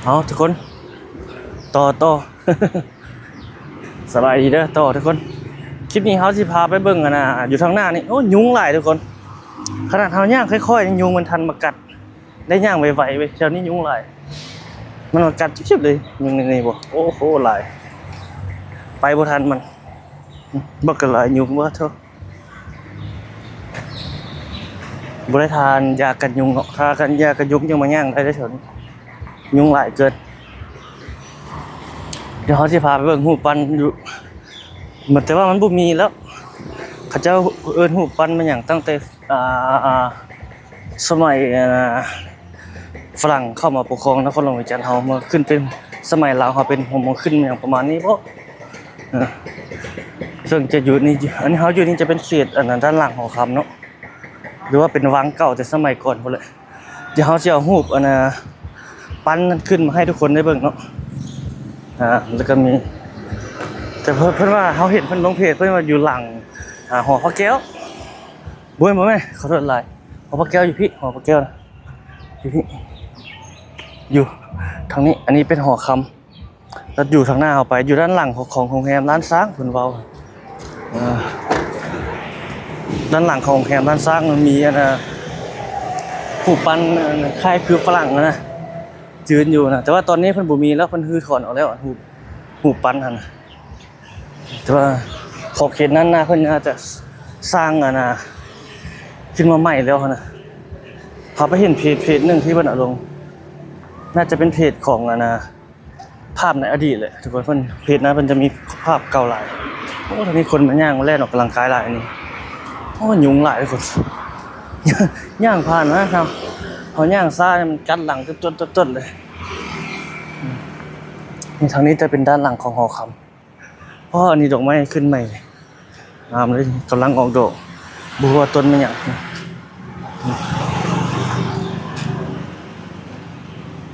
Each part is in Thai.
เอาทุกคนต่อ สบายดีเด้อต่อทุกคนคลิปนี้เขาสิพาไปเบิ่งกันนะอยู่ทางหน้านี่โอ้ยุงหลายทุกคนขนาดเฮาย่างค่อยๆยังยุงมันทันมากัดได้ย่างไวๆเว้ยเช้านี้ยุงหลายมันมากัดชิบๆเลยยุงนี่บ่โอ้โหหลายไปบ่ทันมันบักกะหลายยุงว่าเถอะบ่ได้ทานยากันยุงเนาะทากันยากันยุงยังมาย่างได้เฉยยุงหลายเกินเดี๋ยวเขาสิพาไปเบิ่งหูปันอยู่เหมือนแต่ว่ามันบ่มีแล้วเขาเจ้าเอิ้นหูปันมาอย่างตั้งแต่สมัยฝรั่งเข้ามาปกครองนครหลวงวิจันทร์เฮามาขึ้นเป็นสมัยลาวเฮาเป็นผมขึ้นอย่างประมาณนี้บ่ซึ่งจะอยู่นี่อันนี้เฮาอยู่นี่จะเป็นเขตอันนั้นด้านหลังของคำเนาะหรือว่าเป็นวังเก่าแต่สมัยก่อนพุ่นแหละเดี๋ยวเฮาสิเอารูปปั้นนั้นขึ้นมาให้ทุกคนได้เบิ่งเนาะแล้วก็มีแต่เพิ่นว่าเฮาเห็นเพิ่นลงเพจเพิ่นว่าอยู่หลังหอพระแก้วบ่แม่ขอโทษหลายหอพระแก้วอยู่พี่หอพระแก้วอยู่พี่อยู่ทางนี้อันนี้เป็นหอคำแล้วอยู่ทางหน้าเอาไปอยู่ด้านหลังของโรงแรมร้านช้างเพิ่นเว้าด้านหลังของโรงแรมร้านช้างมันมีผู้ปั้นคล้ายคือฝรั่งนะยืนอยู่นะแต่ว่าตอนนี้เพิ่นบ่มีแล้วเพิ่นฮือถอนออกแล้วหูปั้นหั่นแต่ว่าขอบเขตนั้นนะเพิ่นน่าจะสร้างขึ้นมาใหม่แล้วนะเขาไปเห็นเพจหนึ่งที่เพิ่นเอาลงน่าจะเป็นเพจของภาพในอดีตเลยทุกคนเพิ่นเพจนั้นเพิ่นจะมีภาพเก่าหลายโอ้ตอนนี้คนมาย่างมาแล่นออกกำลังกายหลายนี่โอ้ยุงหลายทุกคนย่างผ่านนะครับพอย่างซ่ามันกัดหลังต้นเลยนี่ทางนี้จะเป็นด้านหลังของหอคำเพราะอันนี้ดอกไม้ขึ้นใหม่งามเลยกำลังออกดอกบัวต้นมันอย่าง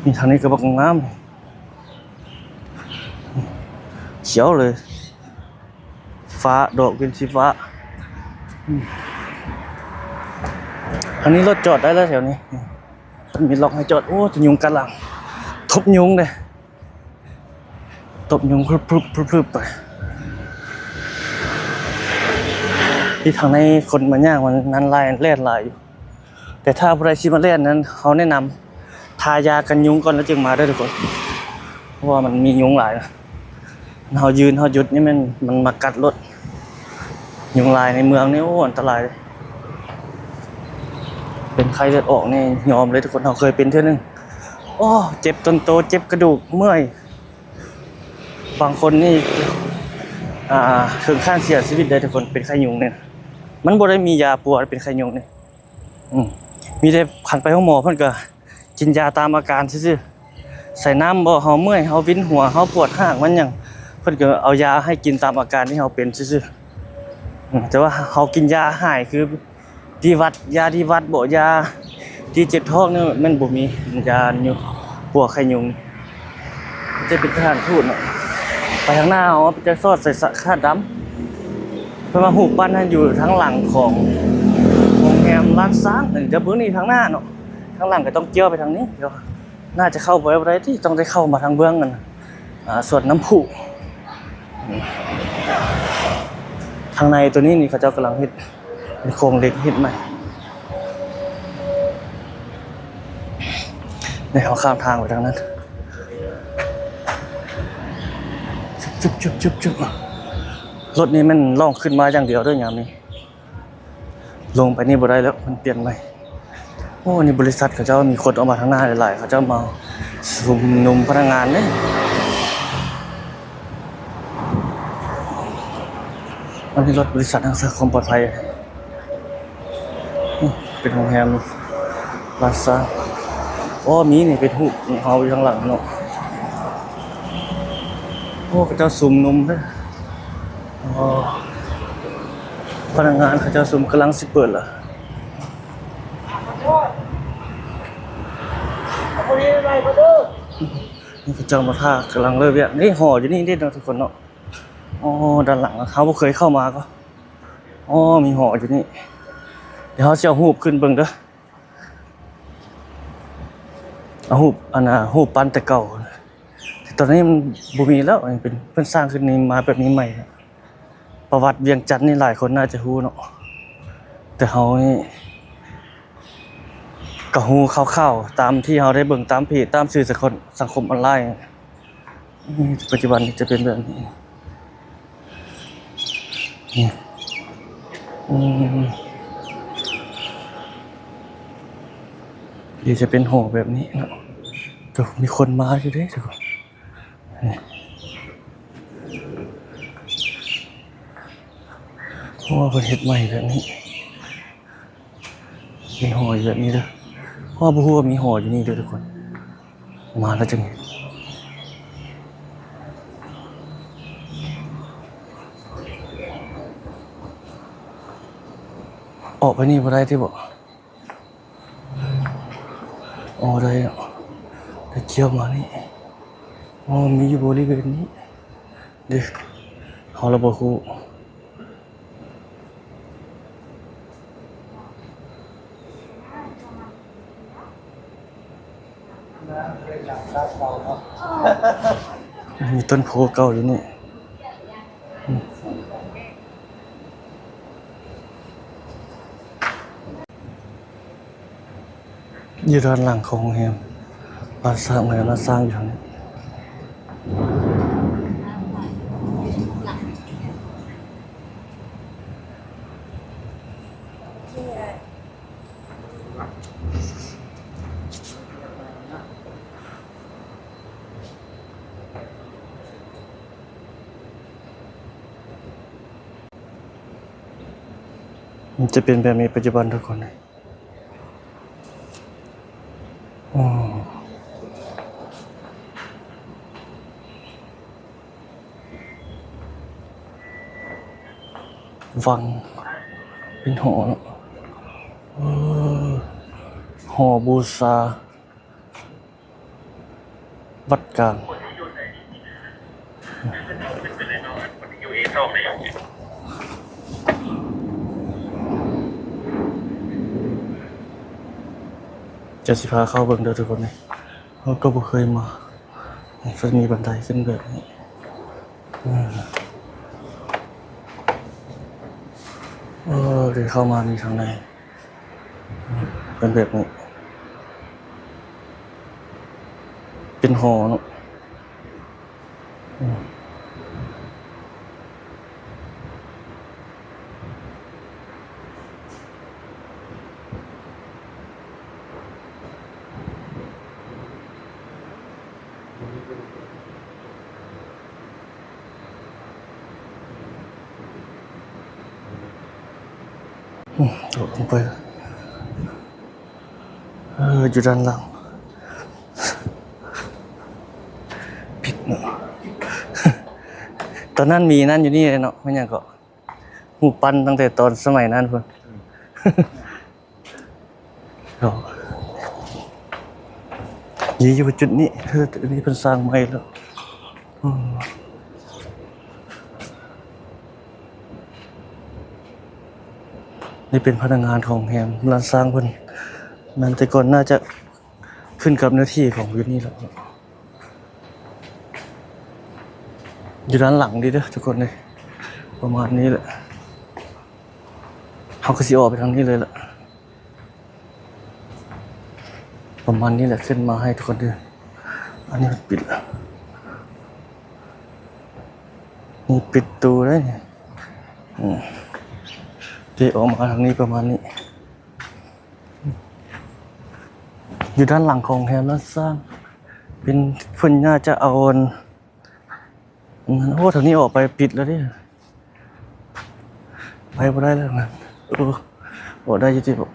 นี่ทางนี้ก็บอกงามเขียวเลยฟ้าดอกเป็นสีฟ้าอันนี้รถจอดได้แล้วแถวนี้มันมีล็อกให้จอดโอ้จะยุงกันหลังทบยุงเลยตบยุงพรึบไปที่ทางในคนมาย่างมันนั้นแล่นลายอยู่แต่ถ้าผู้ใดที่มาแล่นนั้นเขาแนะนำทายากันยุงก่อนแล้วจึงมาได้ทุกคนเพราะว่ามันมียุงหลายนะเขายืนเขาหยุดนี่มันมากัดรถยุงลายในเมืองนี่โอ้อันตรายเลยเป็นไข้เลือดออกนี่ยอมเลยทุกคนเราเคยเป็นเท่านึงโอ้เจ็บต้นโตเจ็บกระดูกเมื่อยบางคนนี่ถึงขั้นเสียชีวิตได้ทุกคนเป็นไข้ยุงเนี่ยมันบ่ได้มียาปัวเป็นไข้ยุงเนี่ยมีแต่ขันไปห้องหมอเพิ่นก็กินยาตามอาการซื่อๆใส่น้ำบ่เฮาเมื่อยเฮาวินหัวเฮาปวดห้างมันหยังเพิ่นก็เอายาให้กินตามอาการที่เฮาเป็นซื่อๆแต่ว่าเฮากินยาหายคือที่วัดยาที่วัดบ่ยาที่เจ็บท้องนี่มันบ่มียาอยู่ปัวไข้ยุงจะเป็นทหารทูตน่ะไปทางหน้าเอาจะซอดใส่คาดดำเพื่อมาหูปั้นอยู่ทั้งหลังของโรงแรมร้านซ้างจะพื้นนี่ทางหน้าเนาะทางหลังก็ต้องเกี่ยวไปทางนี้เดี๋ยวน่าจะเข้าไปอะไรที่ต้องได้เข้ามาทางเบื้องกันส่วนน้ำผุทางในตัวนี้นี่เขาเจ้ากำลังเฮ็ดเป็นโครงเหล็กเฮ็ดใหม่เนี่ยเขาข้ามทางไปทางนั้นจุบรถนี้มันล่องขึ้นมาอย่างเดียวด้วยอย่างนี้ลงไปนี่บ่ได้แล้วมันเปลี่ยนใหม่โอ้นี่บริษัทเขาเจ้ามีคนออกมาทางหน้าหลายๆเขาเจ้ามาชุมนุมพนักงานเนี่ยอันนี้รถบริษัททางสังคมปลอดภัยเป็นโรงแรมลาซาโอ้มีนี่เป็นหูเฮาอยู่ข้างหลังเนาะโอ้เขาเจ้าชุมนุมเด้อพนักงานเขาเจ้าชุมกำลังสิเปิดล่ะนี่เขาเจ้ามาท่ากำลังเลิกเนี่ยนี่ห่ออยู่นี่เนาะทุกคนเนาะอ๋อด้านหลังเขาบ่เคยเข้ามาก็อ๋อมีห่ออยู่นี่เดี๋ยวเขาจะเอาหูบขึ้นเบิ่งเด้อ เอารูปอันน่ะรูปปั้นแต่เก่าแต่ตอนนี้มันบ่มีแล้วมันเป็นเพิ่นสร้างขึ้นนี้มาแบบนี้ใหม่นะประวัติเวียงจันทน์นี่หลายคนน่าจะรู้เนาะแต่เฮานี่ก็รู้คร่าวๆตามที่เฮาได้เบิ่งตามเพจตามสื่อสังคมออนไลน์ปัจจุบันนี้จะเป็นแบบนี้นี่อืมนี่จะเป็นหอแบบนี้เนาะแต่มีคนมาอยู่เด้ทุกคนนี่เพราะว่าเพิ่นเฮ็ดใหม่แบบนี้เป็นหออยู่แบบนี้เด้อเพราะว่าบ่ฮู้ว่ามีหออยู่นี่เด้อทุกคนมาแล้วจังเห็นออกไปนี่บ่ได้ที่บ่อ๋อได้เนาะแต่เกี่ยวมานี่อ๋อมีอยู่บริเวณนี้เด้อเฮาละบ่ฮู้มีต้นโพเก่าอยู่นี่อยู่ด้านหลังของโรงแรมบ้านสร้างใหม่บ้านสร้างอยู่ทางนี้มันจะเป็นแบบนี้ปัจจุบันทุกคนเลยอ๋อวังเป็นหอเนาะเออหอบูชาวัดกลางจะสิพาเข้าเบิ่งเด้อทุกคนเลยเราก็บ่เคยมาก็มีบันไดขึ้นแบบนี้เดี๋ยวเข้ามานี่ทางในเป็นแบบนี้เป็นหอเนาะโดดลงไปอยู่ด้านหลังผิดเนาะ ตอนนั้นมีนั่นอยู่นี่เลยเนาะไม่อย่างก็หูปั้นตั้งแต่ตอนสมัยนั้นเพิ่น ยี่อยู่จุดนี้จุดนี้เป็นสร้างใหม่แล้วนี่เป็นพนักงานของแฮมร้านสร้างเพิ่นนั่นแต่ก่อนน่าจะขึ้นกับเนื้อที่ของอยู่นี่แล้วอยู่ด้านหลังดีเด้อทุกคนเลยประมาณนี้แหละเขาก็สิออกไปทางนี้เลยแหละประมาณนี้แหละขึ้นมาให้ทุกคนดูอันนี้มันปิดแล้วนี่ปิดตูได้เนี่ยเดี๋ยวออกมาทางนี้ประมาณนี้อยู่ด้านหลังของแฮมแล้วสร้างเป็นเพิ่นน่าจะเอาโอ้ทางนี้ออกไปปิดแล้วดิไปบ่ได้แล้วนะโอ้ได้อยู่ที่บอก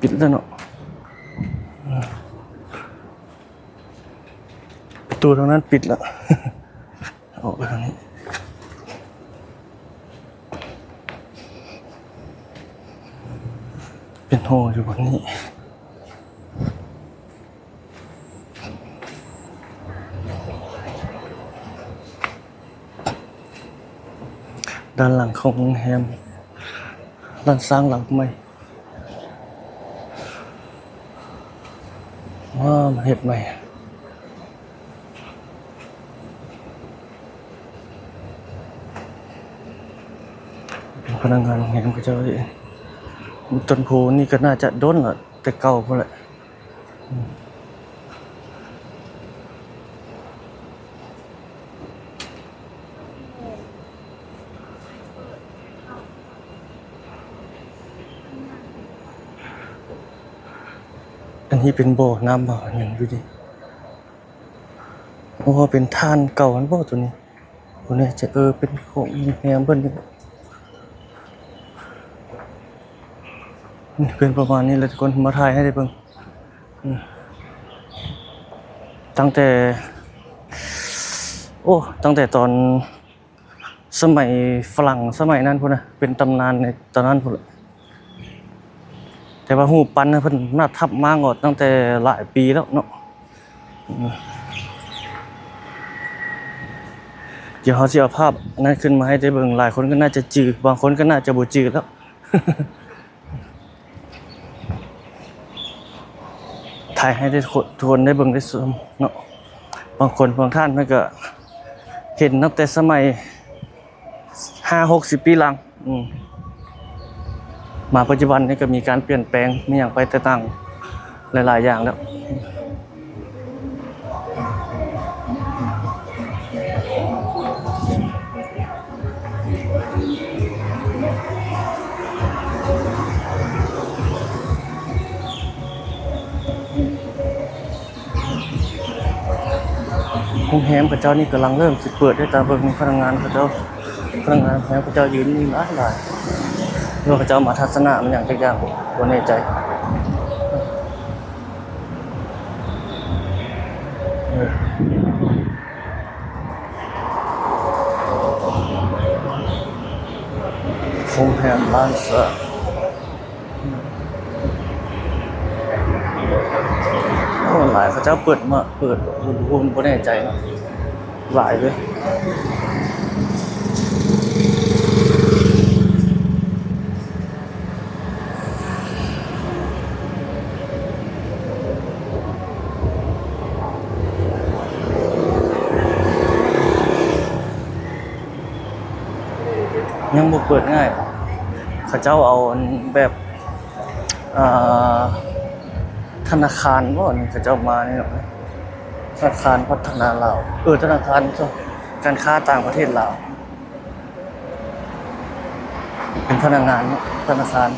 ปิดแล้วเนาะประตูทางนั้นปิดแล้ว ออกไปทางนี้เป็นโฮอยู่บนนี้ ด้านหลังของโรงแรมด้านสร้างหลังใหม่ว้าวมันเฮ็ดใหม่พนักงานโรงแรมก็จะต้นโพนี่ก็น่าจะด้นละแต่เก่าพุ่นแหละอันนี้เป็นบ่อน้ำบ่ออย่างดูดิเพราะว่าเป็นท่านเก่าอันบ่ตัวนี้ตัวนี้จะเป็นของโรงแรมเพิ่นนี่เป็นประมาณนี้เลยทุกคนมาถ่ายให้ได้เบิ่งตั้งแต่ตอนสมัยฝรั่งสมัยนั้นพุ่นน่ะเป็นตำนานในตอนนั้นพุ่นล่ะแต่ว่ารูปปั้นน่ะเพิ่นน่าทับมาก่อนตั้งแต่หลายปีแล้วเนาะเดี๋ยวเฮาสิเอาภาพนั้นขึ้นมาให้ได้เบิ่งหลายคนก็น่าจะจื้อบางคนก็น่าจะบ่จื้อแล้ว ถ่ายให้ได้ทุกคนได้เบิ่งได้ชมเนาะบางคนบางท่านเพิ่นก็เห็นตั้งแต่สมัย5-60 ปีหลังมาปัจจุบันนี้ก็มีการเปลี่ยนแปลงมีอย่างไปต่างๆหลายๆอย่างแล้วโรงแรมเขาเจ้านี่กำลังเริ่มสิเปิดได้ตามเบิ่งพนักงานเขาเจ้าโรงแรมเขาเจ้ายืนนิ่งหลายๆว่าเขาเจ้ามาทัศนะมันอย่างจักอย่างบ่แน่ใจโรงแรมบ้านเสือหลายเขาเจ้าเปิดวุ่นบ่แน่ใจเนาะหลายเลยยังบ่เปิดง่ายเขาเจ้าเอาแบบธนาคารบ่นี่เขาเจ้ามานี่เนาะธนาคารพัฒนาลาวธนาคารการค้าต่างประเทศลาวเป็นพนักงานเนาะธนาคาร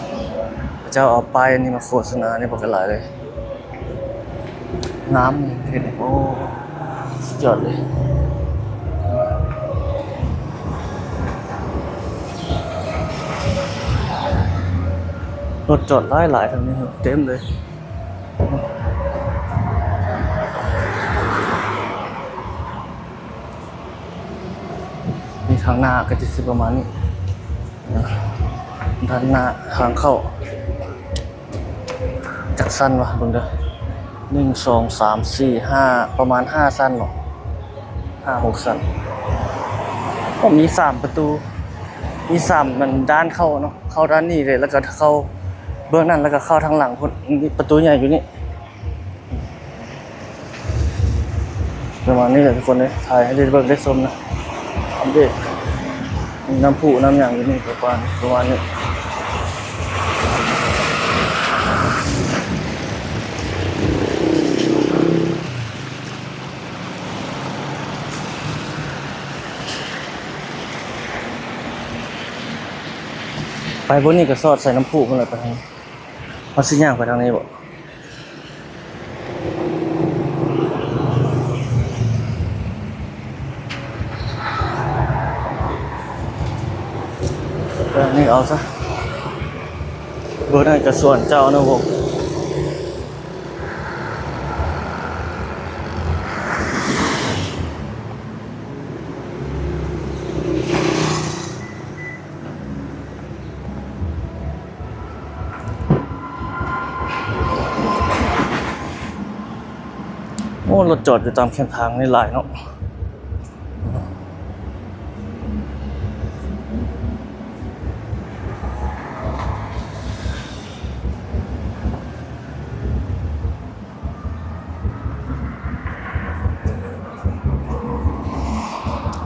เขาเจ้าเอาป้ายอันนี้มาโฆษณานี่บ่กันหลายเลยน้ำนี่เห็นโอ้สุดยอดเลยรถจอดหลายๆทางนี้เต็มเลยมีทางหน้าก็จะสิประมาณนี้ด้านหน้าทางเข้าจักสั้นวะเบิ่งเด้อ1 2 3 4 5ประมาณ5สั้นเนาะ5-6สั้นก็มี3ประตูมี3มันด้านเข้าเนาะเข้าด้านนี้เลยแล้วก็เข้าเบื้องนั้นแล้วก็เข้าทางหลังพุ่นมีประตูใหญ่อยู่นี่ประมาณนี้แหละทุกคนเลยถ่ายให้ได้เบิ่งได้ชมนะอัปเดตน้ำพุน้ำอย่างอยู่นี่ประมาณนี้ไปบนนี้ก็สอดใส่น้ำพุมันเลยไปทางนี้เอาสิย่างไปทางนี้บ่นี่เอาซะเบอร์นั้นก็ส่วนเจ้านะผมโอ้รถจอดอยู่ตามแคมทางนี่หลายเนาะ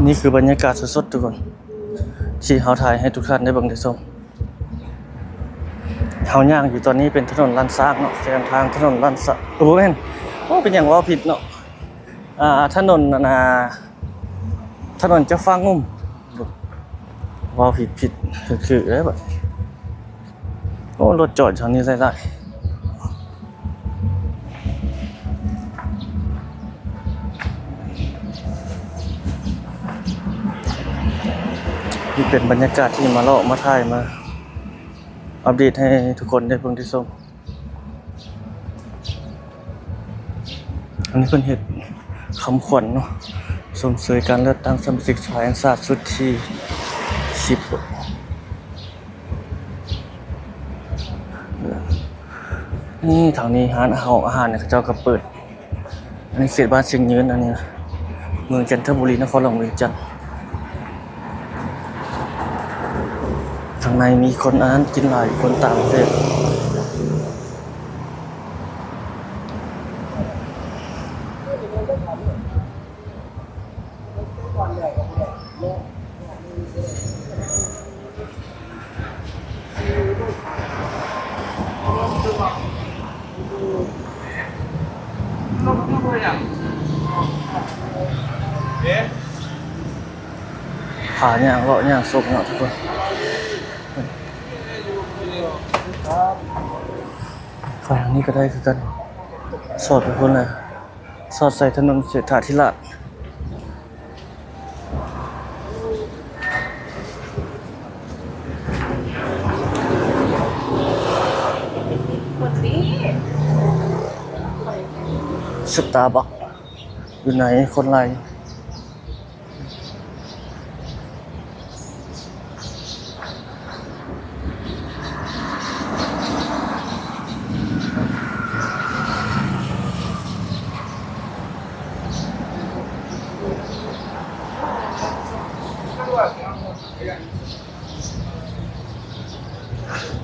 นี่คือบรรยากาศสดๆทุกคนที่เฮาถ่ายให้ทุกท่านได้เบิ่งได้ชมเฮาย่างอยู่ตอนนี้เป็นถนนลานซากเนาะแสงทางถนนลานซากบ่แม่นโอ้เป็นหยังว่าผิดเนาะถนนถนนจะฟังงุ่มว่าผิดคือได้บัดโอ้รถจอดช่องนี้ได้นี่เป็นบรรยากาศที่มาเลาะมาถ่ายมาอัปเดตให้ทุกคนได้เบิ่งได้ชมอันนี้เพิ่นเฮ็ดคำขวัญเนาะสมเสยการเลือกตั้งสมาชิกสภาแห่งชาติชุดที่10นี่ทางนี้ร้านอาหารเนี่ยเขาเจ้าก็เปิดอันนี้เขตบ้านเชียงยืนอันนี้นะเมืองจันทบุรีนครหลวงเวียงจันทร์ข้างในมีคนอาหารกินหลายคนต่างประเทศผาย่างเลาะย่างศพเนาะทุกคนฝั่งนี้ก็ได้คือกันสอดไปคนเลยสอดใส่ถนนเศรษฐาธิราชสตาร์บัคอยู่ไหนคนไร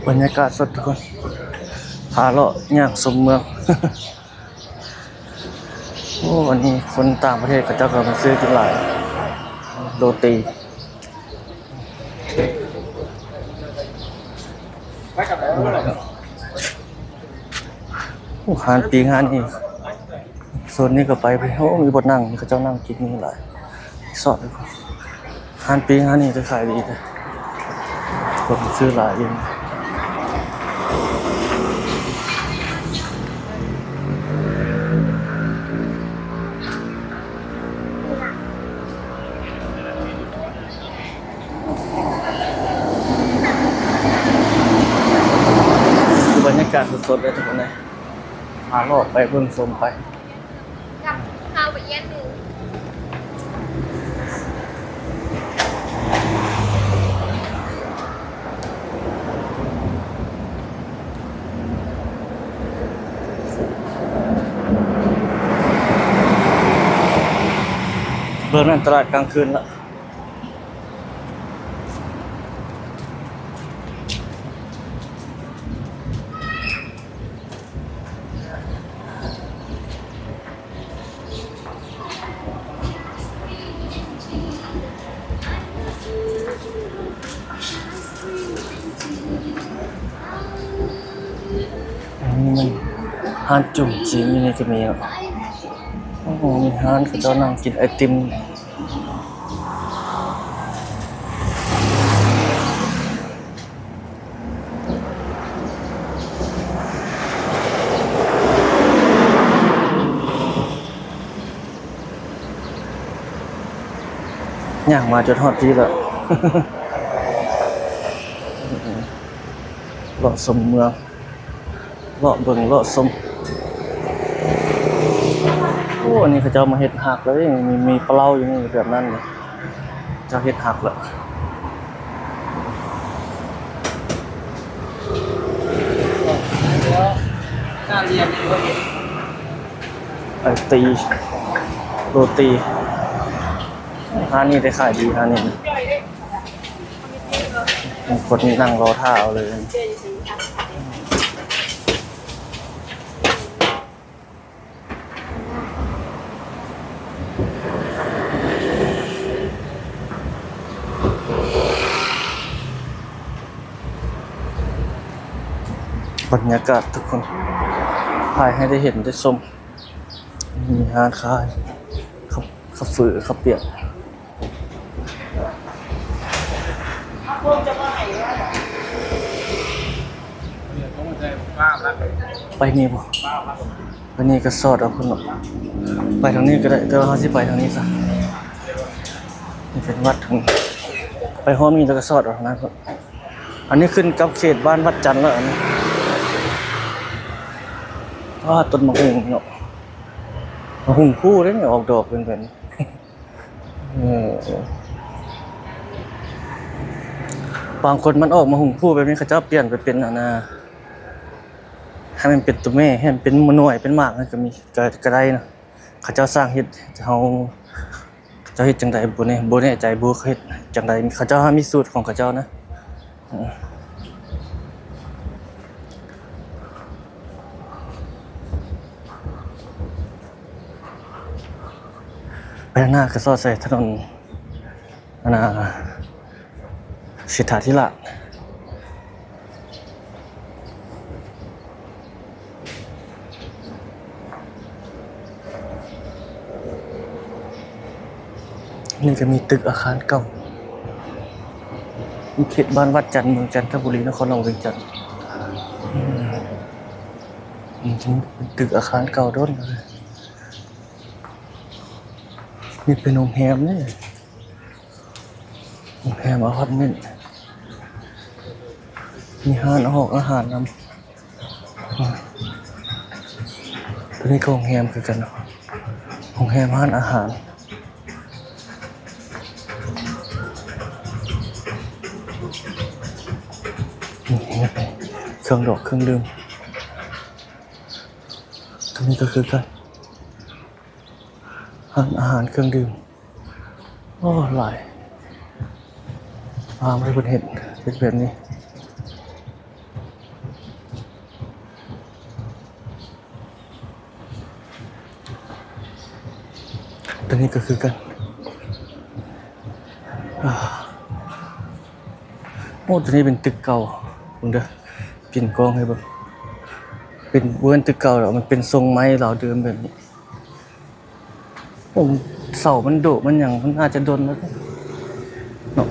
บรรยากาศสดทุกคนพาเลาะย่างสมเมือง โอ้วันนี้คนต่างประเทศเขาเจ้าก็มาซื้อกินหลายโรตีโอ้หานปีงานนี่โซนนี้ก็ไปโอ้มีบทนั่งเขาเจ้านั่งกินนี่หลายสอดเลยหานปีงานนี่จะขายดีเลยคนซื้อหลายเองบรรยากาศสดๆเลยทุกคนเลยพาโลกไปเบิ่งชมไปกับข้าวไปแย่หนึ่งเบิ่งนั่นตลาดกลางคืนละมันห้านจุ่มจีนนี่ก็มีอ่ะโอ้โหมีห้านเขาเจ้านั่งกินไอติมย่างมาจนฮอดที่แล้ว เลาะสมเมืองเลาะเบิ่งเลาะสมโอ้อันนี้เขาเจ้ามาเฮ็ดหักเลยมีปลาเล่าอยู่นี่แบบนั้นเลยเจ้าเฮ็ดหักแล้วไอตีโรตีร้านนี้ได้ขายดีร้านนี้คนนั่งรอท่าเอาเลย บรรยากาศทุกคนถ่ายให้ได้เห็นได้ชมมีร้านขายข้าวฝือข้าวเปียกไปนี่บ่ไปนี่ก็สอดเอาคุณหรอกไปทางนี้ก็ได้แต่ว่าเขาสิไปทางนี้ซะนี่เป็นวัดทางไปห้อมนี้แล้วก็สอดเอาทางนั้นครับอันนี้ขึ้นกับเขตบ้านวัดจันทร์แล้วอันนี้ต้นมะฮุ่งเนาะมะฮุ่งคู่เด้เนี่ยออกดอกเป็นแบบนี้บางคนมันออกมาหุ่งผู้แบบนี้เขาเจ้าเปลี่ยนไปเป็นอันน่ะให้มันเป็นตัวแม่ให้มันเป็นหน่วยเป็นหมากนั่นก็มีก็ได้นะเขาเจ้าสร้างเฮ็ดเฮาเจ้าเฮ็ดจังได๋บ่แน่ใจบ่เฮ็ดจังได๋เขาเจ้ามีสูตรของเขาเจ้านะไปข้างหน้าก็สอดใส่ถนนอันน่ะสิทธาธิราชนี่ก็มีตึกอาคารเก่าเขตบ้านวัดจันทร์เมืองจันทบุรีนครหลวงเวียงจันทร์เป็นตึกอาคารเก่าโดนเลยนี่เป็นโรงแรมนี่โรงแรมอพาร์ตเมนต์มีห้านอาหารนำตัวนี้ก็โรงแรมคือกันเนาะโรงแรมห้านอาหารเครื่องดอกเครื่องดื่มตัวนี้ก็คือกันอาหารเครื่องดื่มโอ้หลายไม่ได้เห็นเป็นแบบนี้ตัวนี้ก็คือกันโอ้ตัวนี้เป็นตึกเก่าคุณเด้อเปลี่ยนกล้องให้เบิ่งเป็นเบื้องตึกเก่าแล้วมันเป็นทรงไม้เหล่าเดิมแบบนี้โอ้เสามันโดดมันอย่างมันอาจจะโดนแล้วเนาะ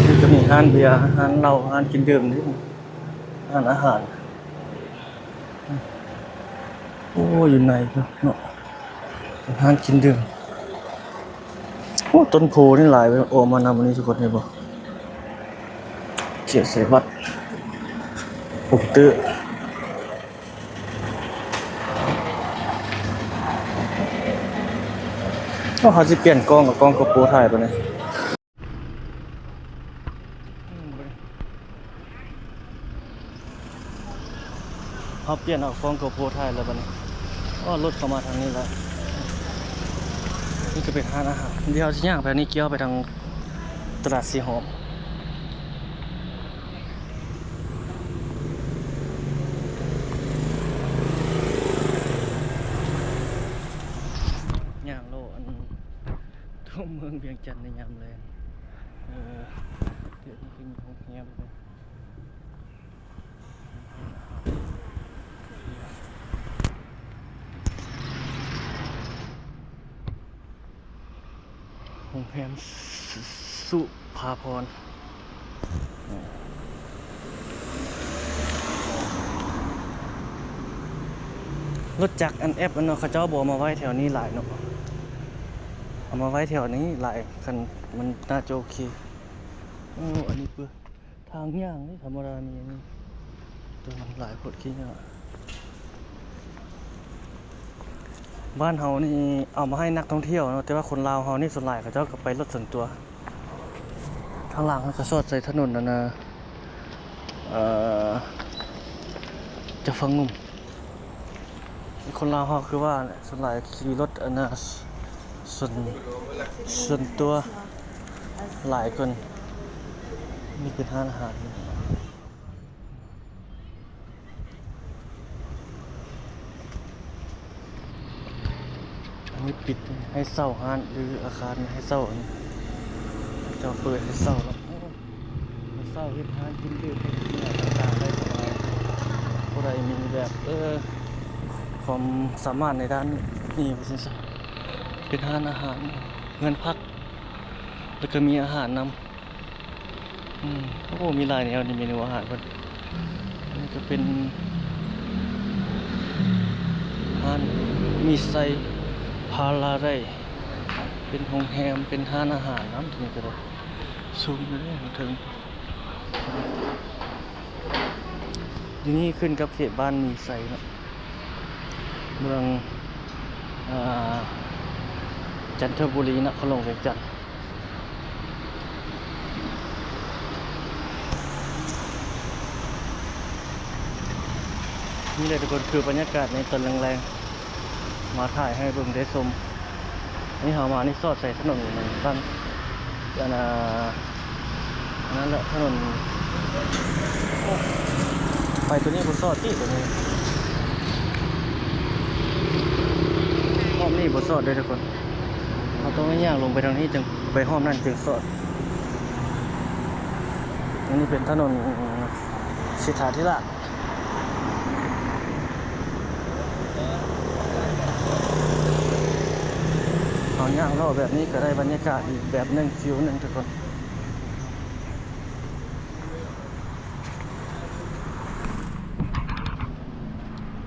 นี่จะมีร้านเบียร์ร้านเหล้าร้านกินดื่มนี่ร้านอาหารโอ้อยู่ไหนเนาะร้านกินดื่มโอ้ต้นโพนี่หลายไปโอ้มานำวันนี้ทุกคนเห็นบ่เจียเสวัดปุกตื้อเขาจะเปลี่ยนกล้องกับกล้องโกโปรถ่ายไปเลยเขาเปลี่ยนเอากล้องโกโปรถ่ายแล้วไปเลยรถเข้ามาทางนี้แล้วนี่ก็เป็นร้านอาหารเดี๋ยวย่างไปนี่เกี่ยวไปทางตลาดสีหอมย่างโลอันทั่วเมืองเวียงจันทร์ในยามแรงเดี๋ยวนี้กินของเฮียไปเลยโรงแรมสุภาพรรถจักรอันแอปอันเนาะเขาเจ้าบอกมาไว้แถวนี้หลายเนาะเอามาไว้แถวนี้หลายคันมันน่าจะโอเคอันนี้เพื่อทางย่างนี่ธรรมดามีอันนี้ตัวมันหลายคนขี้เนี่ยบ้านเฮานี่เอามาให้นักท่องเที่ยวเนาะแต่ว่าคนลาวเฮานี่ส่วนใหญ่เขาเจ้าก็ไปรถส่วนตัวทางหลังเขาก็สอดใส่ถนนนั่นนะจะฟังงุ่มคนลาวเฮาคือว่าส่วนใหญ่ขี่รถอันน่ะส่วนตัวหลายคนนี่เป็นร้านอาหารอันนี้ปิดให้เช่าร้านหรืออาคารให้เช่าอันนี้ จะเปิดให้เศร้าแล้วเศร้าเฮ็ดทานกินดื่มเฮ็ดเนี่ยต่างๆได้สบายผู้ใดมีแบบความสามารถในด้านนี้ว่าซั่นซะเป็นร้านอาหารเงินพักแล้วก็มีอาหารนำโอ้มีหลายแนวในเมนูอาหารเพิ่นอันนี้ก็เป็นร้านมีไซพาราไร่เป็นโรงแรมเป็นร้านอาหารน้ำที่นี่ก็ได้สูงอยู่เลยถึงอยู่นี่ขึ้นกับเขตบ้านมีไซเนาะเมืองจันทบุรีนครหลวงเวียงจันทน์นี่เลยทุกคนคือบรรยากาศในตอนแรงๆมาถ่ายให้เบิ่งได้ชมนี่เฮามานี่ซอดใส่ถนนมันตั้งนั่นแหละถนนไปตัวนี้บ่ซอดที่ตัวนี้ห้อมนี่บ่ซอดเลยทุกคนเราต้องย่างลงไปทางนี้จึงไปห้อมนั่นจึงซอดอันนี้เป็นถนนสิทธาธิราชเอาย่างรอแบบนี้ก็ได้บรรยากาศอีกแบบหนึ่งฟิวหนึ่งทุกคน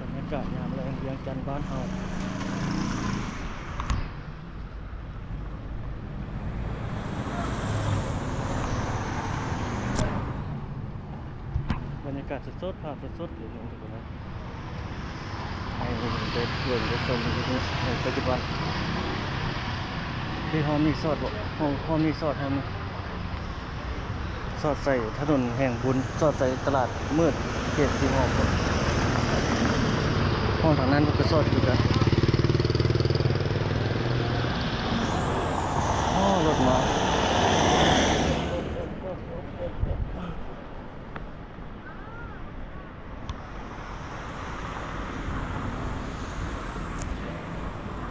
บรรยากาศยามแรงเวียงจันทน์บ้านเฮาบรรยากาศสดๆภาพสดๆอยู่นี่ทุกคนนะให้ได้เบิ่งได้ชมอยู่นี่ในปัจจุบันที่ห้องมีสอดบ่ห้องมีสอดห้องมีสอดใส่ถนนแห่งบุญสอดใส่ตลาดมืดเขตสีหอมห้องทางนั้นก็สอดอยู่กันรถมา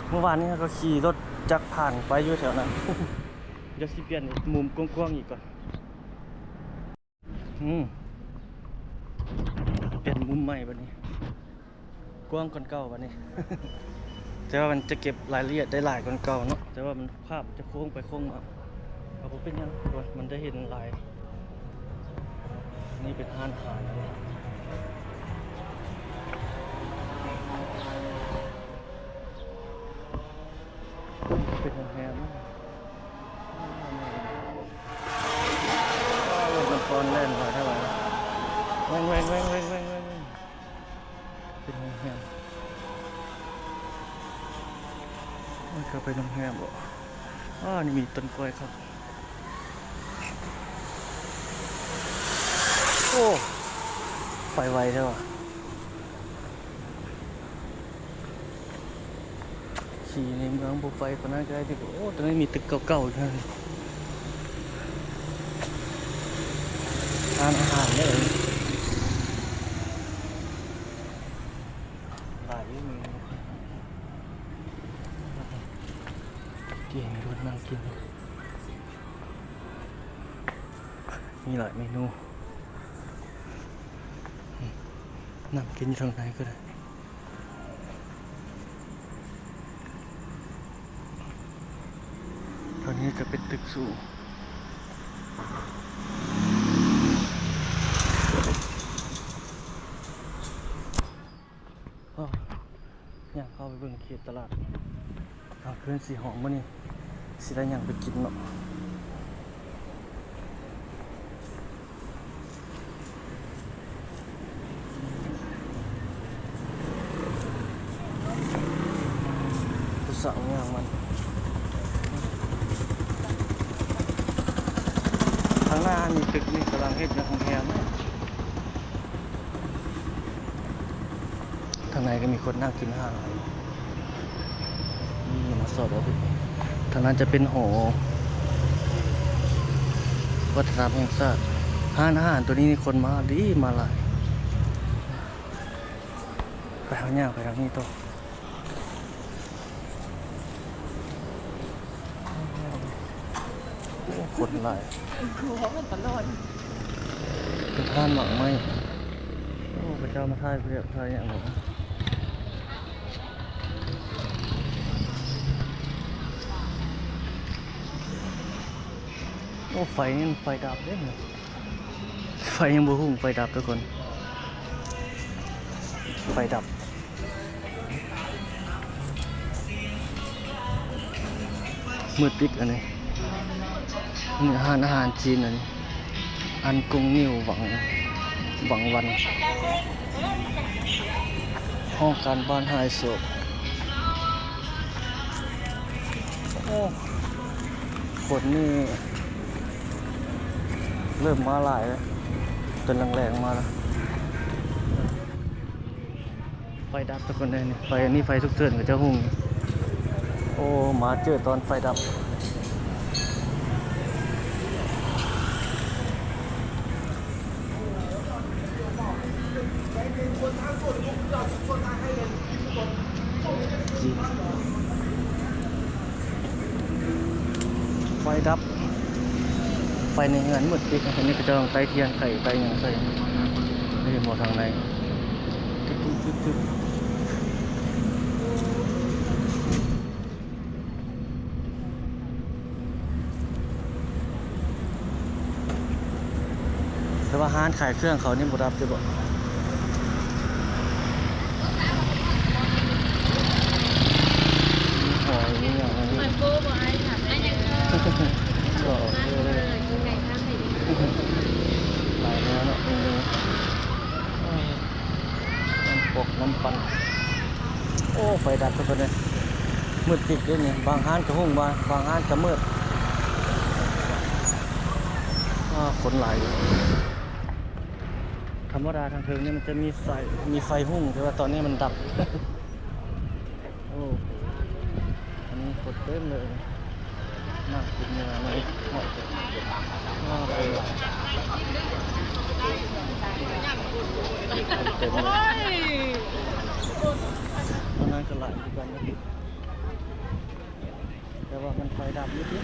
เมื่อวานนี้ก็ขี่รถจักรผ่านไปอยู่แถวนั้น เดี๋ยวสิเปลี่ยนมุมกว้างๆอีกก่อนเปลี่ยนมุมใหม่บัดนี้กว้างกว่าเก่าบัดนี้ แต่ว่ามันจะเก็บรายละเอียดได้หลายกว่าเก่าเนาะแต่ว่ามันภาพจะโค้งไปโค้งมาเอาบ่เป็นหยังมันจะเห็นลายนี่เป็นร้านอาหารนะเป็นโรงแรมรถมันตอนเล่นมาเท่าไหร่แว่งเป็นโรงแรมมันก็เป็นโรงแรมบ่นี่มีต้นกล้วยครับโอ้ไปไวเท่าขี่ในเมืองบุไฟคนนั้นก็ได้ที่โอ้ตรงนี้มีตึกเก่าๆอยู่เลยทานอาหารได้เลยหลายเมนูเกี่ยงรถนั่งกินมีหลายเมนูนั่งกินอยู่ทางไหนก็ได้ตอนนี้ก็เป็นตึกสูงอยากเข้าไปเบิ่งเขตตลาดทางคืนสีหอมมื้อนี้สิได้หยังไปกินเนาะผู้สาวย่างมันทางหน้ามีตึกนี่กำลังเฮ็ดโรงแรมทางในก็มีคนนั่งกินอาหารนี่มาสอบเอาทางนั้นจะเป็นหอวัฒนธรรมแห่งชาติร้านอาหารตัวนี้นี่คนมาดีมาหลายไปทางนี้ไปทางนี้ต่อ โอ้คนหลาย หัวมันตลอด เป็นท่านหมักไหมโอ้พระเจ้ามาท่ายเรียบท่ายอย่างหมดโอ้ไฟนี่มันไฟดับเด้เนี่ยไฟยังบ่หุ่งไฟดับทุกคนไฟดับมืดปิกอันนี้นี่อาหารจีนอันนี้อันกุ้งนิ่วหวังวัน ห้องการบ้านไฮโซโอ้ฝนนี่เริ่มมาหลายแล้วจนแรงๆมาแล้วไฟดับทุกคนเลยนี่ไฟอันนี้ไฟทุกเตือนกับเจ้าหุ่งโอ้มาเจอตอนไฟดับจีนไฟดับไฟในเงินหมดปิดอันนี้ก็จะต้องไต่เทียนไข่ไต่อย่างใส่นี่หมดทางในทึบแต่ว่าห้านขายเครื่องเขานี่บ่ดับจะบอกหอยนี่อย่างนี้ มันโก้บ่ไอ้ค่ะไอ้ยังก็ ก็ มากเลยยังไงคะใส่ดี หลายเนื้อเนาะจริงๆน้ำปกน้ำปันโอ้ไฟดับทุกคนเลยมืดปิดด้วยนี่บางห้านก็หุ่งบางห้านก็มืดคนหลายอยู่ธรรมดาทางเทิงนี่มันจะมีไฟหุ่งแต่ว่าตอนนี้มันดับ โอ้อันนี้กดเต็มเลยน่ากินเนื้อเลยหอยน่าไปหลายเต็มเลยตอนนั้นก็หลายทุกวันนะแต่ว่ามันไฟดับนิดๆ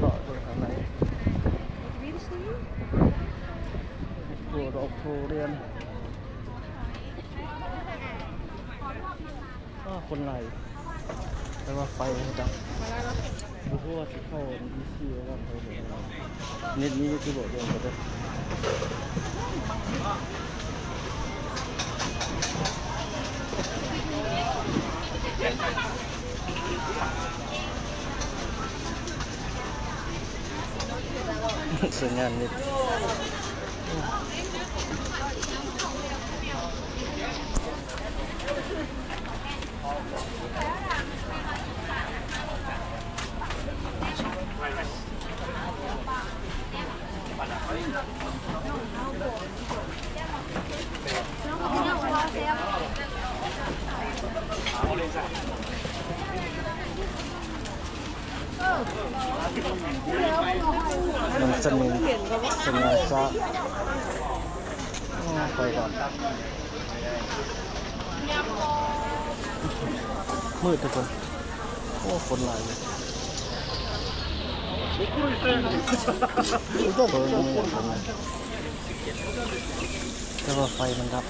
ต่อตัวทางไหนตัวดอกโทเรียนคนไหลแต่ว่าไฟดับดูเพราะว่าสิเข้าดีซีแล้วก็เขาเลยเน็ตนี้ก็คือบอกเดียวกันเลยสัญญาณเน็ตมันสนิมสัญญาณซ่าไฟดับมืดทุกคนโอ้คนหลายเลยแต่ว่าไฟมันดับ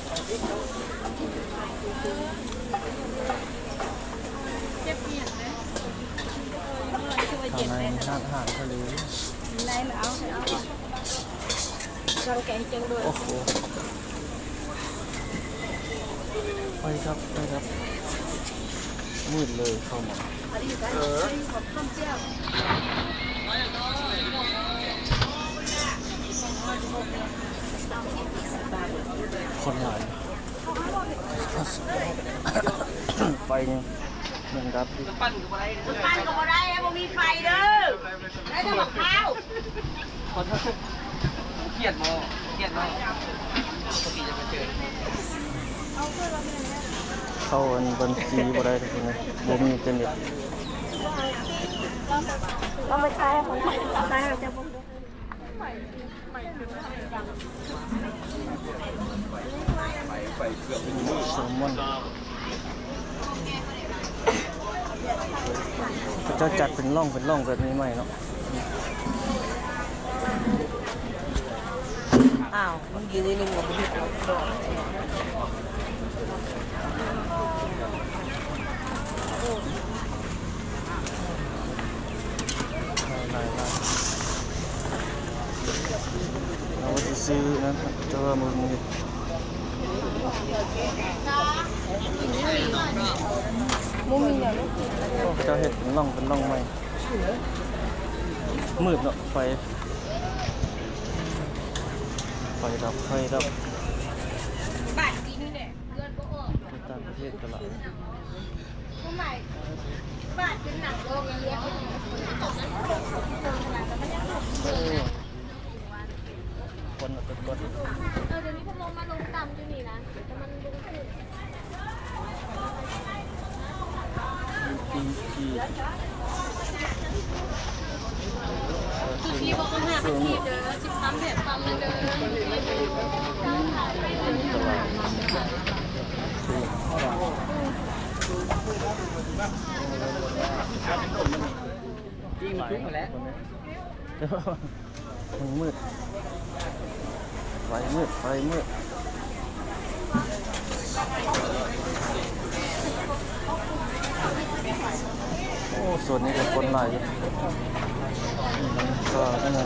ทางในห้างอาหารทะเล này mà áo rau kẹo chân đuôi โอ้โหไฟดับมืดเลยเข้ามาคนหลายไฟยังดับอยู่ ปั้นก็บ่ได้บ่มีไฟเด้อได้แต่มะพร้าว ขอโทษเครียดมั้งปกติจะมาเจอ เข้าอันบัญชีบ่ได้ทุกคนเลยบ่มีอินเทอร์เน็ต เราไปใช้ของใช้จะบุก แซลมอน เขาจะจัดเป็นร่องแบบนี้ใหม่เนาะ อ้าวมึงยืนนี่นึงกับมึงเอา หลายเราจะซื้อนะเจ้ามือนี่มุมมีอย่างนี้เจ้าเห็ดเป็นร่องใหม่มืดเนาะไฟดับ บาทกินนี่แหละเงินก็ออก ที่ต่างประเทศตลาด เท่าไหร่บาทเป็นหนักโลกเยอะ โอ้คนเอาเป็นรถ เดี๋ยวนี้พัดลมมาลงต่ำอยู่นี่นะแต่มันลงขึ้น UTG พี่บอกว่าหาเป็นทีเด้อ13แบบปั๊มเลยเด้อ ยิงมันทุกมาแล้ว มันมืดไฟมืดโอ้ส่วนนี้ก็คนหลายอยู่ก็นั่นแหละ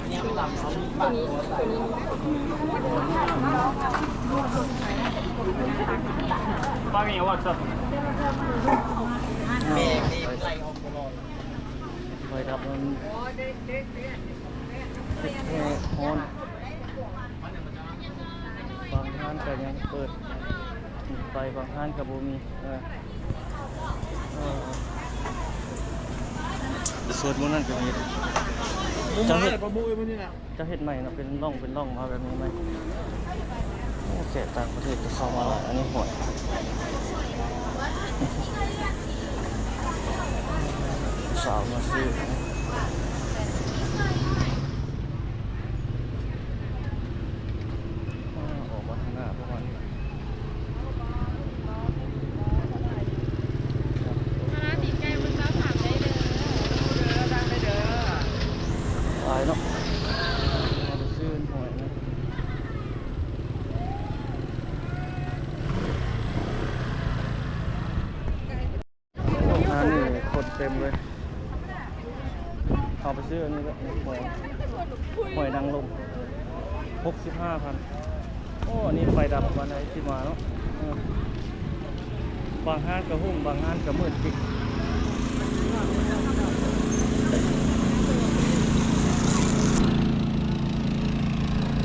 เนี่ยหลับเขามีบัตร ป้ามีว่าจะ แม่นี่ใส่ออกตลอด ไฟดับมันติดแค่ฮอนบางท่านก็ยังเปิดไฟบางท่านกับบูมีส่วนพวกนั้นก็มีจะเห็ดจะเห็ดใหม่นะเป็นร่องมาแบบนี้ไหมโอเคต่างประเทศจะเข้ามาแล้วอันนี้หอยสาวมาซื้อออกมาข้างหน้าประมาณนี้ ถ้าดีใจมันก็ถามได้เลย ดังได้เด้อ ตายเนาะมาไปซื้อหอยนะร้านนี่คนเต็มเลยเอาไปซื้ออันนี้ก็หอยนางรม65,000โอ้อันนี้ไฟดับวันไหนที่มาเนาะบางห้างก็หุ้มบางห้างก็มืดปิด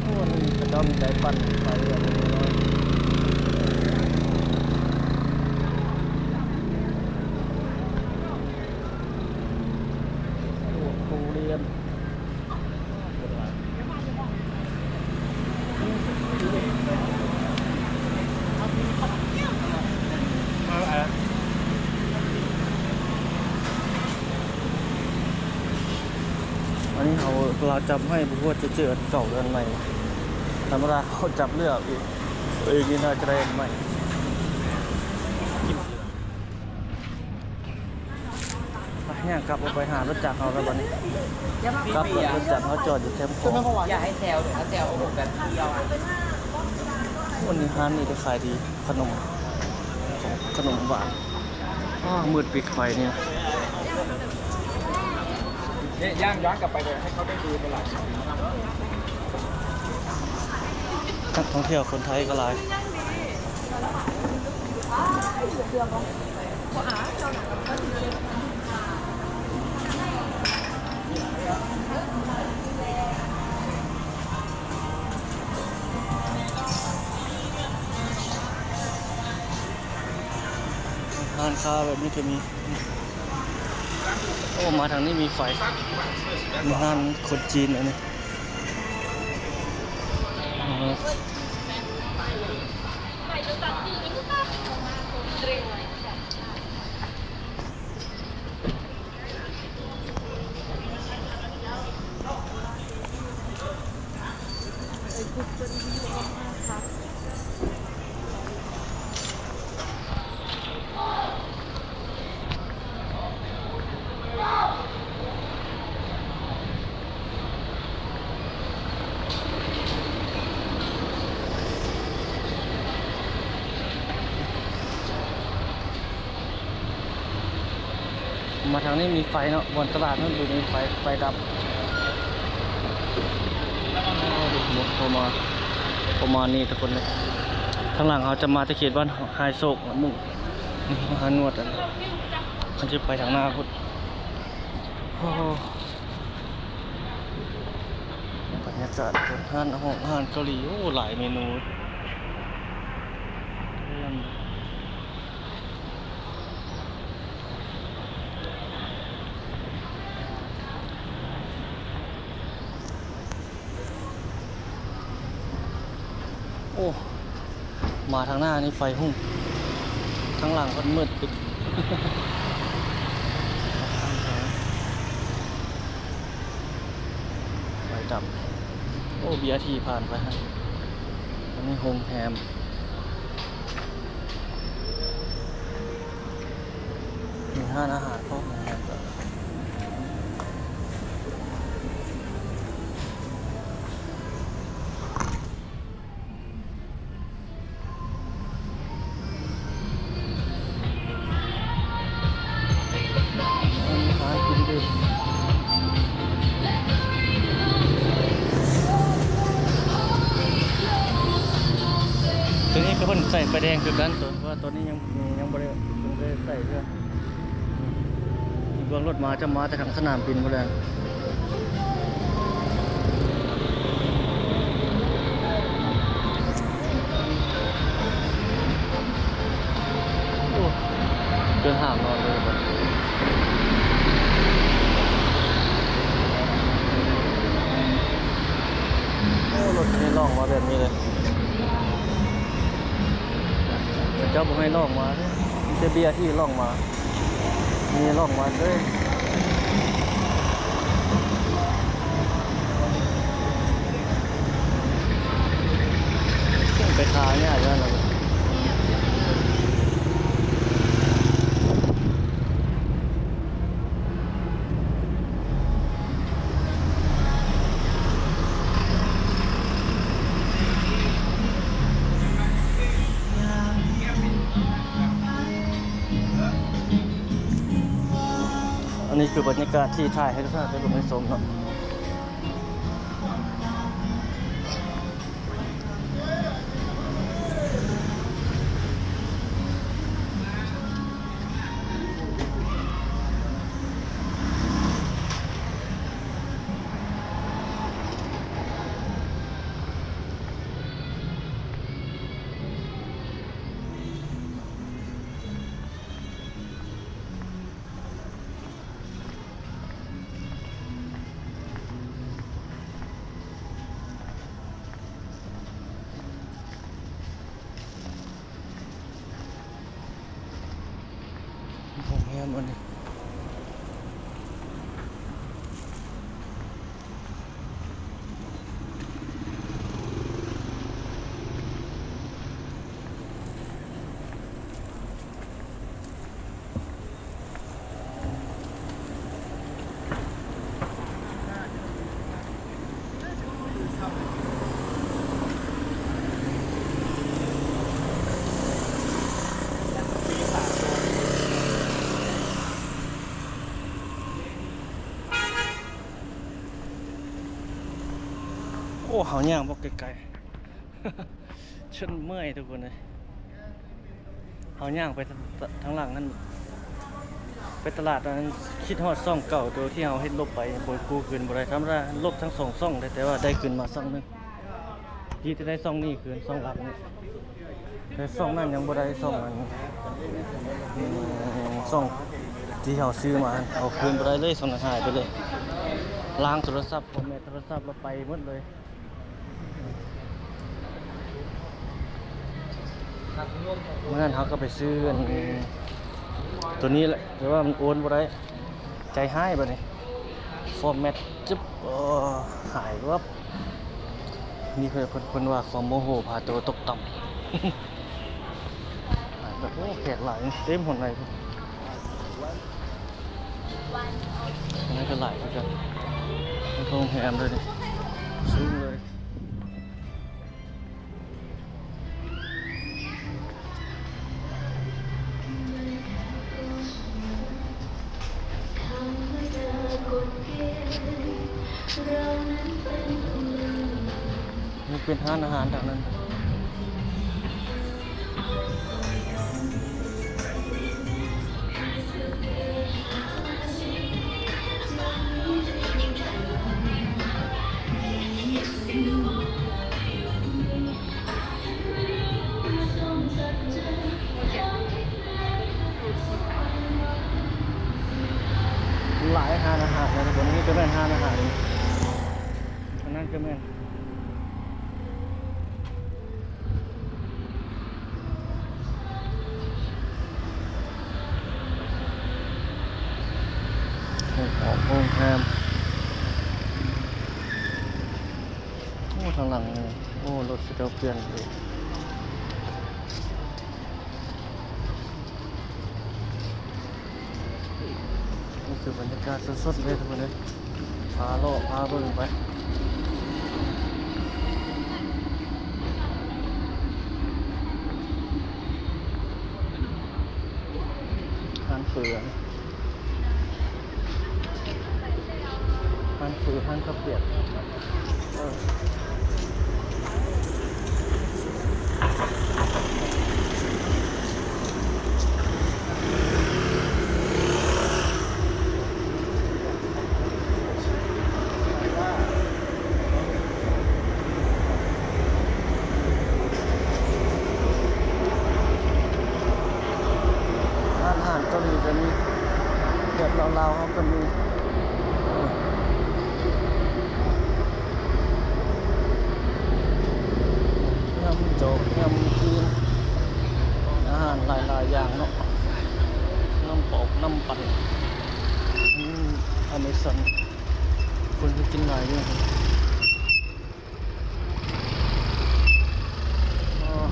โอ้นี่กระดอมใจปั่นไฟอะไรน้อยครูเรียนอันนี้เราจับให้บุคคลจะเจอเก่าเดือนใหม่ธรรมดาเขาจับเลือกอีกนี่น่าจะได้ใหม่เนี่ยกลับไปหารถจักรเอาแล้ววันนี้กลับรถจักรเขาจอดอยู่แคมป์ของ อย่าให้แซวเดี๋ยวถ้าแซวแบบเดียว วันนี้ร้านนี้จะขายดีขนมหวานมืดปิดไฟเนี่ย เนี่ยย่างย้อนกลับไปเลยให้เขาได้ดูตลาด นักท่องเที่ยวคนไทยก็หลายร้านค้าแบบนี้จะมีโอ้มาทางนี้มีไฟมีร้านคนจีนอันนี้ มาทางนี้มีไฟเนาะบนตลาดนั่นดูมีไฟดับดูหมดประมาณนี้ทุกคนเลยข้างหลังเขาจะมาที่เขตบ้านไฮโซกมุ่งมาหานวดอันเขาจะไปทางหน้าพุทธโอ้บรรยากาศห้านเกาหลีโอ้หลายเมนูโอ้มาทางหน้านี่ไฟหุ่งทางหลังก็มืดตึกไฟดับโอ้เบียร์ทีผ่านไปฮะอันนี้โฮมแฮมมีห้านอาหารก็โฮมแฮมก็ตัวนี้ก็เพิ่นใส่ไฟแดงคือกันตัวว่าตัวนี้ยังบ่ได้ใส่เพื่อมีรถมาจะมาแต่ทางสนามบินบ่แล้วโอ้เดินห่างนอนเลยบ่โอ้รถนี่ล่องมาแบบนี้เลยเจ้าบอกให้ล่องมามีแต่เบียร์ที่ล่องมามีล่องมาเลยไปทางเนี่ยอย่างนั้นเลยอันนี้คือบรรยากาศที่ถ่ายให้ทุกท่านได้ชมได้ชมเนาะผมแฮมอันนี้โอ้หาวย่างบอกไกลๆ ฉันเมื่อยทุกคนเลยหาวย่างไปทางหลังนั่นไปตลาดนั้นคิดฮอดซ่องเก่าตัวที่เราเฮ็ดลบไปโอยกูคืนบ่ได้ทำได้ลบทั้งสองซ่องแต่ว่าได้คืนมาซ่องนึงที่ได้ซ่องนี้คืนซ่องหลักนี่แต่ซ่องนั้นยังบ่ได้ซ่องนั้นซ่องที่เราซื้อมาเอาคืนบ่ได้เลยซ่องนั้นหายไปเลยล้างโทรศัพท์ผมแม่โทรศัพท์เราไปหมดเลยเมื่อนั้นเขาก็ไปซื้อตัวนี้แหละแต่ว่ามันโอนบ่ได้ใจหายบ่นี่ฟอร์แมตจึ๊บหายวับนี่เพิ่นว่าความโมโหพาตัวตกต่ำหายแบบโอ้แขกหลายเต็มหมดเลยนั่นก็หลายเหมือนกันมันโรงแรมเลยนี่ซึ้งเลย เป็นร้านอาหารทางนั้นหลายร้านอาหารเลยทุกคนนี่ก็เป็นร้านอาหารอันนั้นก็แม่นโรงแรมโอ้ทางหลังเลยโอ้รถสเตลเปลี่ยนเลยนี่คือบรรยากาศสดๆเลยทุกคนเลยพาโลพาเบิ่งไปร้านเฟือร้านเฟือร้านข้าวเปียกร้านอาหารเกาหลีจะมีแบบลาวๆเขาก็มียำโจ๊กยำจีนอาหารหลายๆอย่างเนาะน้ำปอกน้ำปั่นอเมซอนคนที่กินหลายด้วย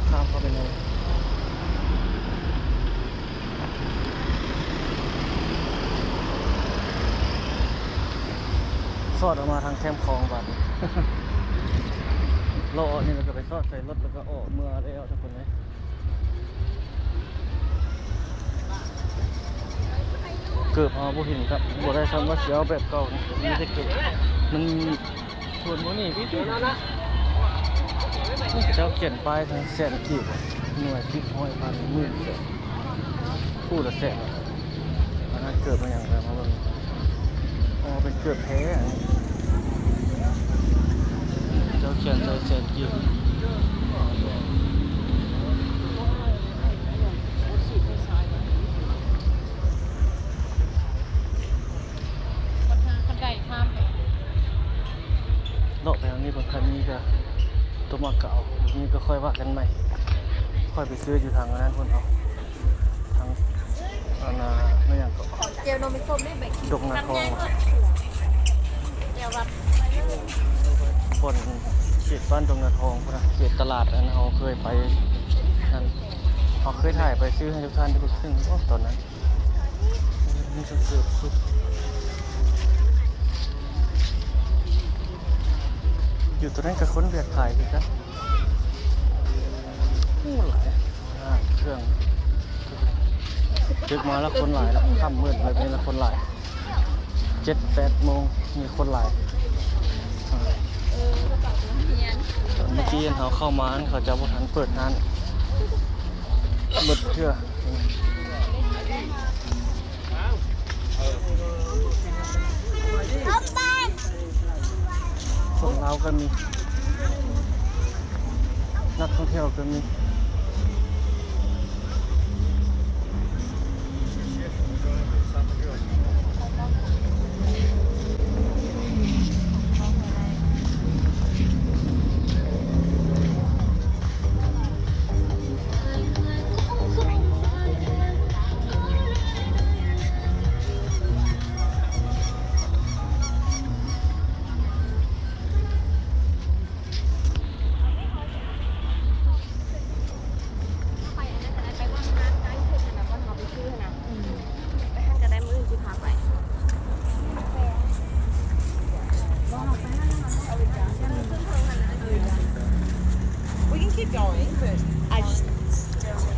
ข้ามเข้าไปเลยซอดออกมาทางแคมป์คลองบัด เราออกนี่เราจะไปซอดใส่รถแล้วก็ออกเมื่อแล้วทุกคนเลยเกือบเอาบุหินครับบได้ซ้ำว่าเสียวแบบเก่านะไม่ได้เกือบมันชวนมันนี่พี่นี่เจ้าเขียนป้ายทางแสนกีบหน่วย10,000 10,000คู่ละแสนอันนั้นเกิดมาอย่างไรมาบ้างอ๋อเป็นเกือบแพ้เจ้าเขียนเลยแสนกีบเลาะไปทางนี้บางครั้งนี้ก็ตัวมาเก่านี่ก็ค่อยว่ากันใหม่ค่อยไปซื้ออยู่ทางนั้นคนเอาทางไม่อย่างก็ เจียวนมเป็นส้มได้แบบ ดงนาทอง เจียวแบบ คนเขตบ้านดงนาทองพุ่นนะเขตตลาดอันเขาเคยไปนั่นเขาเคยถ่ายไปซื้อให้ทุกท่านที่ไปซึ่งตอนนั้นนี่จะเกือบสุดอยู่ตรงนั้นกับคนเบียดขายคือกันหลายเครื่องดึกมาแล้วคนหลายแล้วค่ำมืดแบบนี้แล้วคนหลาย 7-8 โมงมีคนหลายตอนเมื่อกี้เขาเข้ามาเขาจะบทันเปิดร้านเบิดเชื่อคนลาวก็มีนักท่องเที่ยวก็มี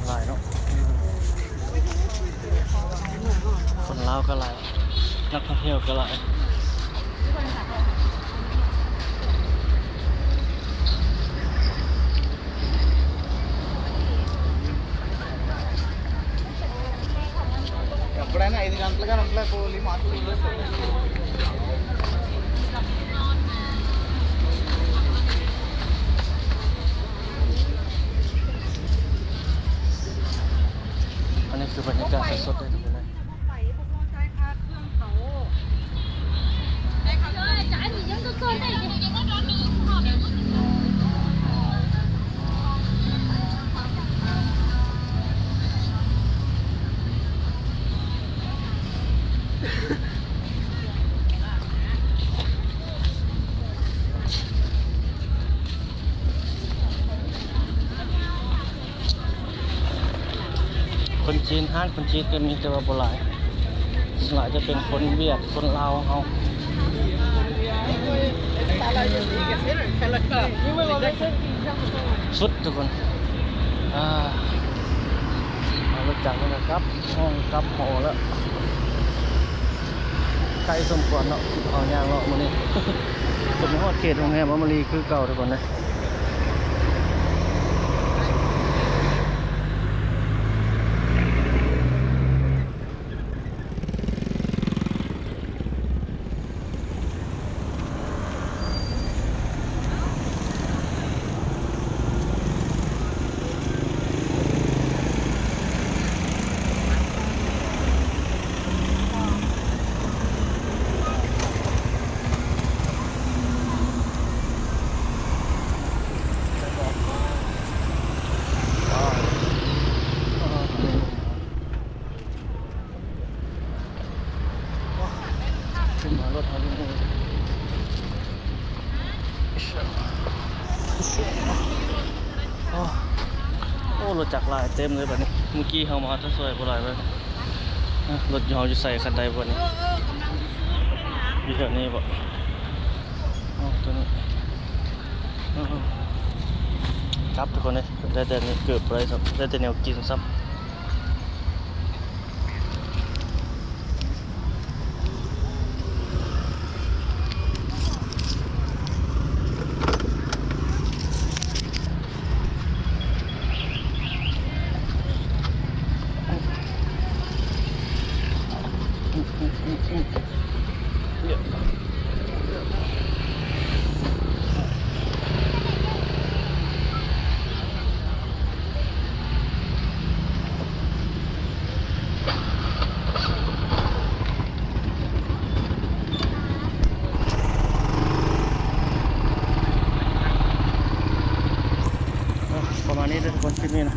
หลายเนาะคนลาวก็หลายนักท่องเที่ยวก็หลาย కానీ 5 గంటలు కానీ ఉంటలేక మాటలుอันนี้คือบรรยากาศสดๆเลยทุกคนเลย trả gì giống cái cơn nàyคนจีนคนจีนก็มีแต่ว่าบ่หลายส่วนใหญ่จะเป็นคนเวียดคนลาวเฮาสุดทุกคนเอารถจักรแล้วนะครับห้องกลับหอแล้วใครสมควรเนาะเอายางเลาะมื้อนี้ ผมฮอดเขตโรงแรมอมรีคือเก่าทุกคนนะขึ้นมารถทางนี้โอ้รถจักรลายเต็มเลยแบบนี้เมื่อกี้เขามาถ้าสวยบ่หลายเลยรถเขาจะใส่คันใดบ่นี้อยู่แถวนี้บ่ตัวนี้ครับทุกคนเลยได้แต่นี่เกือบอะไรครับได้แต่แนวกินซ้ำประมาณนี้ทุกคนคลิปนี้นะ